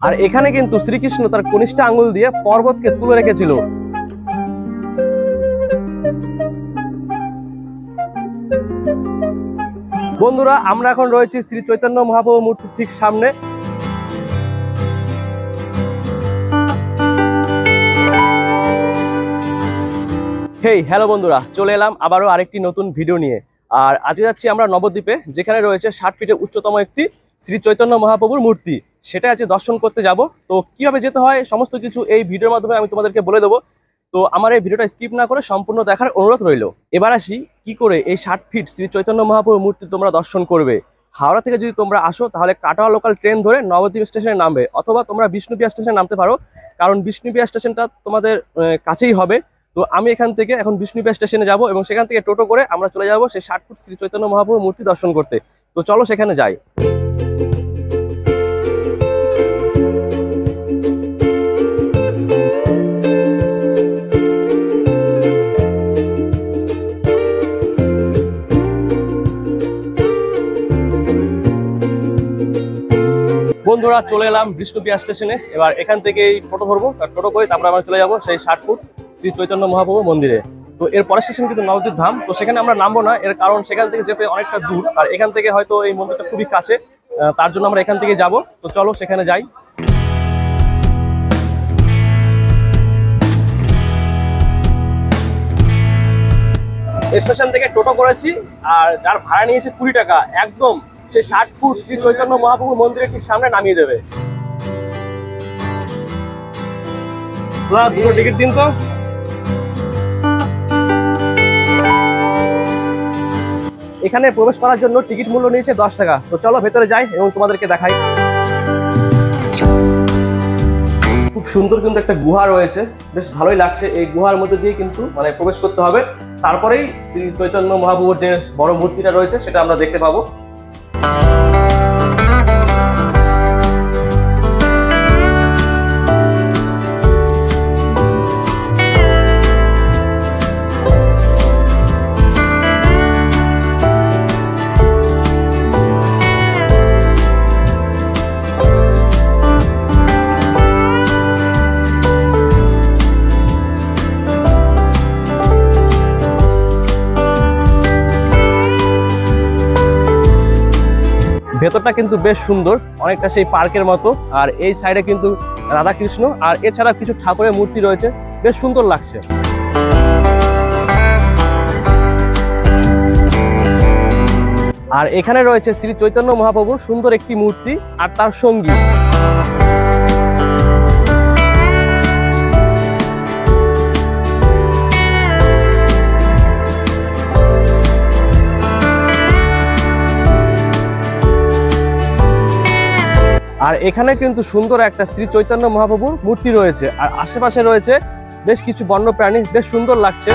আর এখানে কিন্তু শ্রীকৃষ্ণ তার কনিষ্ঠ আঙ্গুল দিয়ে পর্বতকে তুলে রেখেছিল। বন্ধুরা, আমরা এখন রয়েছি শ্রী চৈতন্য মহাপ্রভু মূর্তির ঠিক সামনে। হেই হ্যালো বন্ধুরা, চলে এলাম আবারও আরেকটি নতুন ভিডিও নিয়ে। আর আজকে যাচ্ছি আমরা নবদ্বীপে, যেখানে রয়েছে 60 ফিটের উচ্চতম একটি শ্রী চৈতন্য মহাপ্রভুর মূর্তি। সেটা আজকে দর্শন করতে যাব। তো কিভাবে যেতে হয় সমস্ত কিছু এই ভিডিওর মাধ্যমে আমি তোমাদেরকে বলে দেবো। তো আমার এই ভিডিওটা স্কিপ না করে সম্পূর্ণ দেখার অনুরোধ রইল। এবার আসি কি করে এই 60 ফিট শ্রী চৈতন্য মহাপ্রভুর মূর্তি তোমরা দর্শন করবে। হাওড়া থেকে যদি তোমরা আসো তাহলে কাটোয়া লোকাল ট্রেন ধরে নবদ্বীপ স্টেশনে নামবে, অথবা তোমরা বিষ্ণুপ্রিয়া স্টেশনে নামতে পারো, কারণ বিষ্ণুপ্রিয়া স্টেশনটা তোমাদের কাছেই হবে। তো আমি এখান থেকে এখন বিষ্ণুপ্রিয়া স্টেশনে যাব এবং সেখান থেকে টোটো করে আমরা চলে যাব সেই 60 ফুট শ্রী চৈতন্য মহাপ্রভুর মূর্তি দর্শন করতে। তো চলো সেখানে যাই। বন্ধুরা, চলে এলাম বিষ্ণুপ্রিয়া স্টেশনে। এবার এখান থেকে টোটো ধরবো, টোটো করে তারপরে আমরা চলে যাবো সেই 60 ফুট শ্রী চৈতন্য মহাপ্রভু মন্দিরে। তো এর পরের স্টেশন কিন্তু নবদ্বীপ ধাম। তো সেখানে আমরা নামবো না, এর কারণ সেখান থেকে যেতে অনেকটা দূর, আর এখান থেকে হয়তো এই মন্দিরটা খুবই কাছে, তার জন্য আমরা এখান থেকে যাব। তো চলো সেখানে যাই। স্টেশন থেকে টোটো করেছি, আর যার ভাড়া নিয়েছে 20 টাকা, একদম সেই 60 ফুট শ্রী চৈতন্য মহাপ্রভু মন্দিরের ঠিক সামনে নামিয়ে দেবে। দুটো টিকিট দিন তো। এখানে প্রবেশ করার জন্য টিকিট মূল্য নিয়েছে 10 টাকা। তো চলো ভেতরে যাই এবং তোমাদেরকে দেখাই। খুব সুন্দর কিন্তু একটা গুহা রয়েছে, বেশ ভালোই লাগছে। এই গুহার মধ্যে দিয়ে কিন্তু প্রবেশ করতে হবে, তারপরেই শ্রী চৈতন্য মহাপ্রভুর যে বড় মূর্তিটা রয়েছে সেটা আমরা দেখতে পাবো। ভেতরটা কিন্তু বেশ সুন্দর, অনেকটা সেই পার্কের মতো। আর এই সাইডে কিন্তু রাধাকৃষ্ণ আর এছাড়া কিছু ঠাকুরের মূর্তি রয়েছে, বেশ সুন্দর লাগছে। আর এখানে রয়েছে শ্রী চৈতন্য মহাপ্রভুর সুন্দর একটি মূর্তি আর তার সঙ্গী। আর এখানে কিন্তু সুন্দর একটা শ্রী চৈতন্য মহাপ্রভুর মূর্তি রয়েছে, আর আশেপাশে রয়েছে বেশ কিছু বন্য প্রাণী, বেশ সুন্দর লাগছে।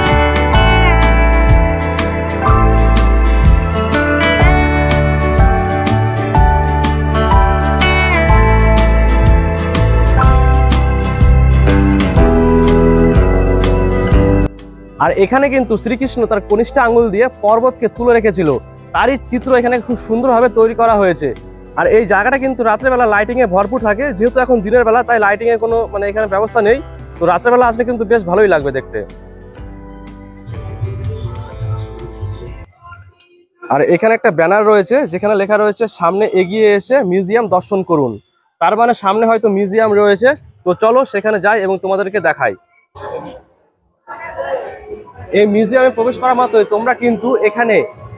আর এখানে কিন্তু শ্রীকৃষ্ণ তার কনিষ্ঠ আঙ্গুল দিয়ে পর্বতকে তুলে রেখেছিল, তারই চিত্র এখানে খুব সুন্দরভাবে তৈরি করা হয়েছে। আর এই জায়গাটা কিন্তু রাত্রেবেলা লাইটিং এ ভরপুর থাকে, যেহেতু এখন দিনের বেলা তাই লাইটিং এর কোনো এখানে ব্যবস্থা নেই। তো রাত্রেবেলা আসলে কিন্তু বেশ ভালোই লাগবে দেখতে। আর এখানে একটা ব্যানার রয়েছে যেখানে লেখা রয়েছে সামনে এগিয়ে এসে মিউজিয়াম দর্শন করুন। তার মানে সামনে হয়তো মিউজিয়াম রয়েছে। তো চলো সেখানে যাই এবং তোমাদেরকে দেখাই। এই মিউজিয়ামে প্রবেশ করা মাত্রই তোমরা কিন্তু এখানে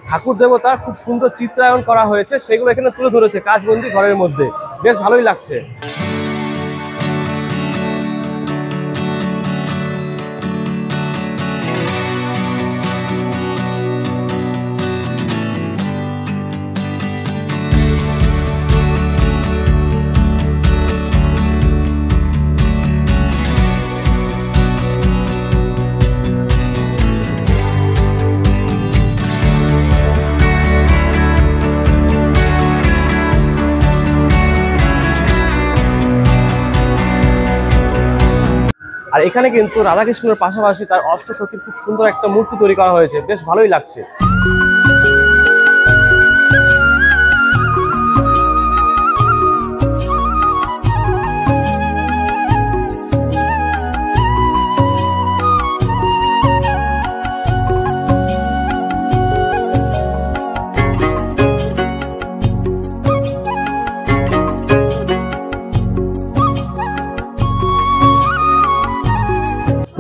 ঠাকুর দেবতা খুব সুন্দর চিত্রায়ন করা হয়েছে, সেগুলো এখানে তুলে ধরেছে কাচবন্দি ঘরের মধ্যে, বেশ ভালোই লাগছে। আর এখানে কিন্তু রাধাকৃষ্ণের পাশাপাশি তার অষ্টসখীর খুব সুন্দর একটা মূর্তি তৈরি করা হয়েছে, বেশ ভালোই লাগছে।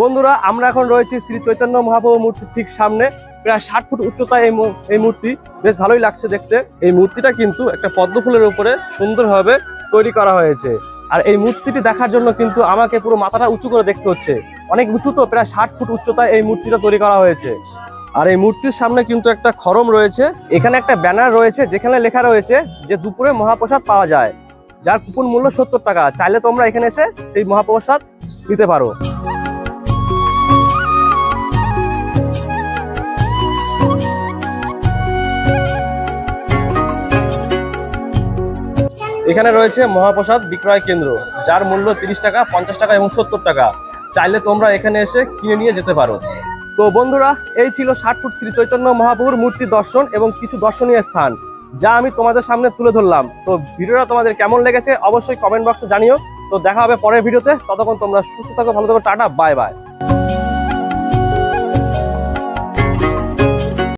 বন্ধুরা, আমরা এখন রয়েছি শ্রী চৈতন্য মহাপ্রভু মূর্তির ঠিক সামনে। প্রায় 60 ফুট উচ্চতায় এই মূর্তি, বেশ ভালোই লাগছে দেখতে। এই মূর্তিটা কিন্তু একটা পদ্ম ফুলের উপরে সুন্দরভাবে তৈরি করা হয়েছে। আর এই মূর্তিটি দেখার জন্য কিন্তু আমাকে পুরো মাথাটা উঁচু করে দেখতে হচ্ছে। অনেক উঁচু তো, প্রায় 60 ফুট উচ্চতায় এই মূর্তিটা তৈরি করা হয়েছে। আর এই মূর্তির সামনে কিন্তু একটা খড়ম রয়েছে। এখানে একটা ব্যানার রয়েছে যেখানে লেখা রয়েছে যে দুপুরে মহাপ্রসাদ পাওয়া যায়, যার কুপন মূল্য 70 টাকা। চাইলে তোমরা এখানে এসে সেই মহাপ্রসাদ নিতে পারো। এখানে রয়েছে মহাপ্রসাদ বিক্রয় কেন্দ্র, যার মূল্য 30 টাকা, 50 টাকা এবং 70 টাকা। চাইলে তোমরা এখানে এসে কিনে নিয়ে যেতে পারো। তো বন্ধুরা, এই ছিল 60 ফুট শ্রী চৈতন্য মহাপ্রভুর মূর্তি দর্শন এবং কিছু দর্শনীয় স্থান, যা আমি তোমাদের সামনে তুলে ধরলাম। তো ভিডিওটা তোমাদের কেমন লেগেছে অবশ্যই কমেন্ট বক্সে জানিও। তো দেখা হবে পরের ভিডিওতে। ততক্ষণ তোমরা সুস্থ থাকো, ভালো থাকো, টাটা, বাই বাই।